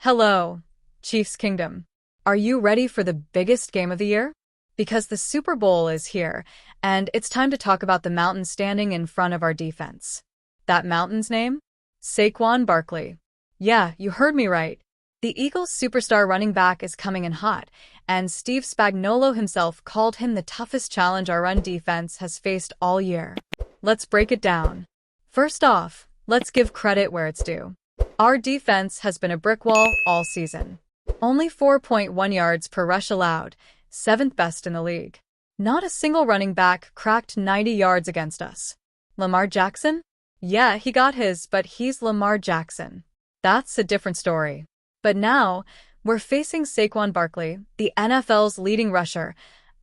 Hello, Chiefs Kingdom. Are you ready for the biggest game of the year? Because the Super Bowl is here, and it's time to talk about the mountain standing in front of our defense. That mountain's name? Saquon Barkley. Yeah, you heard me right. The Eagles' superstar running back is coming in hot, and Steve Spagnuolo himself called him the toughest challenge our run defense has faced all year. Let's break it down. First off, let's give credit where it's due. Our defense has been a brick wall all season. Only 4.1 yards per rush allowed, seventh best in the league. Not a single running back cracked 90 yards against us. Lamar Jackson? Yeah, he got his, but he's Lamar Jackson. That's a different story. But now, we're facing Saquon Barkley, the NFL's leading rusher,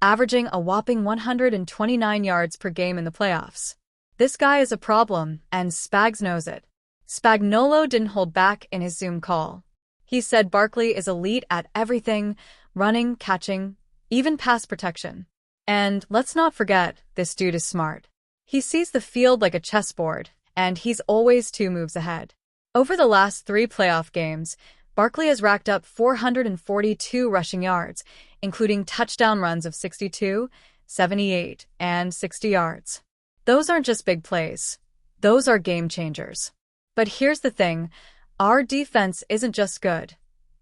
averaging a whopping 129 yards per game in the playoffs. This guy is a problem, and Spags knows it. Spagnuolo didn't hold back in his Zoom call. He said Barkley is elite at everything, running, catching, even pass protection. And let's not forget, this dude is smart. He sees the field like a chessboard, and he's always 2 moves ahead. Over the last 3 playoff games, Barkley has racked up 442 rushing yards, including touchdown runs of 62, 78, and 60 yards. Those aren't just big plays. Those are game changers. But here's the thing, our defense isn't just good,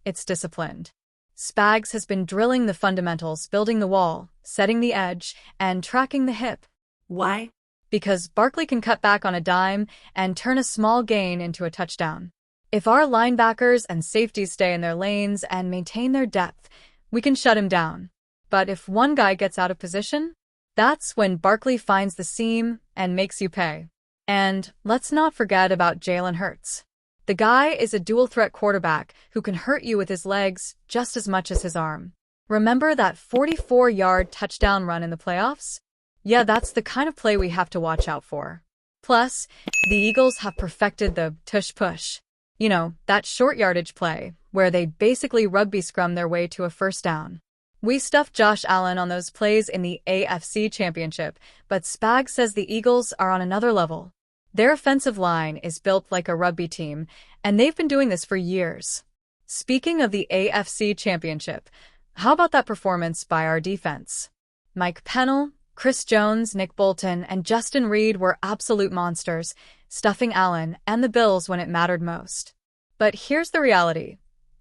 it's disciplined. Spags has been drilling the fundamentals, building the wall, setting the edge, and tracking the hip. Why? Because Barkley can cut back on a dime and turn a small gain into a touchdown. If our linebackers and safeties stay in their lanes and maintain their depth, we can shut him down. But if one guy gets out of position, that's when Barkley finds the seam and makes you pay. And let's not forget about Jalen Hurts. The guy is a dual-threat quarterback who can hurt you with his legs just as much as his arm. Remember that 44-yard touchdown run in the playoffs? Yeah, that's the kind of play we have to watch out for. Plus, the Eagles have perfected the tush-push. You know, that short yardage play, where they basically rugby scrum their way to a first down. We stuffed Josh Allen on those plays in the AFC Championship, but Spags says the Eagles are on another level. Their offensive line is built like a rugby team, and they've been doing this for years. Speaking of the AFC Championship, how about that performance by our defense? Mike Pennell, Chris Jones, Nick Bolton, and Justin Reed were absolute monsters, stuffing Allen and the Bills when it mattered most. But here's the reality.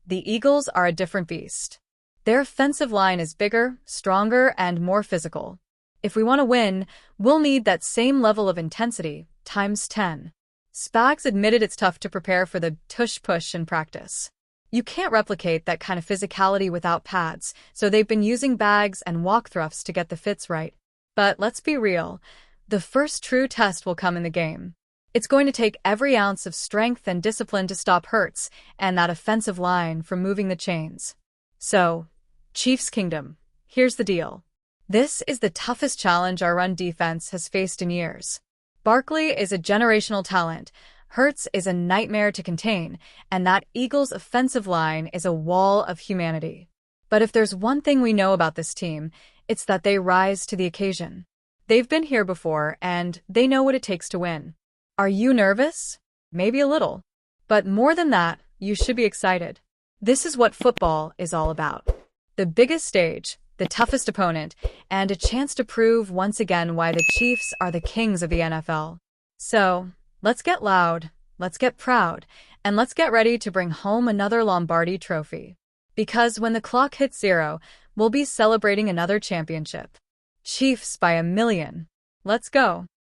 The Eagles are a different beast. Their offensive line is bigger, stronger, and more physical. If we want to win, we'll need that same level of intensity, times 10. Spags admitted it's tough to prepare for the tush-push in practice. You can't replicate that kind of physicality without pads, so they've been using bags and walk thrusts to get the fits right. But let's be real, the first true test will come in the game. It's going to take every ounce of strength and discipline to stop Hurts and that offensive line from moving the chains. So, Chiefs Kingdom, here's the deal. This is the toughest challenge our run defense has faced in years. Barkley is a generational talent, Hurts is a nightmare to contain, and that Eagles' offensive line is a wall of humanity. But if there's one thing we know about this team, it's that they rise to the occasion. They've been here before, and they know what it takes to win. Are you nervous? Maybe a little. But more than that, you should be excited. This is what football is all about. The biggest stage, the toughest opponent, and a chance to prove once again why the Chiefs are the kings of the NFL. So, let's get loud, let's get proud, and let's get ready to bring home another Lombardi trophy. Because when the clock hits 0, we'll be celebrating another championship. Chiefs by a million. Let's go.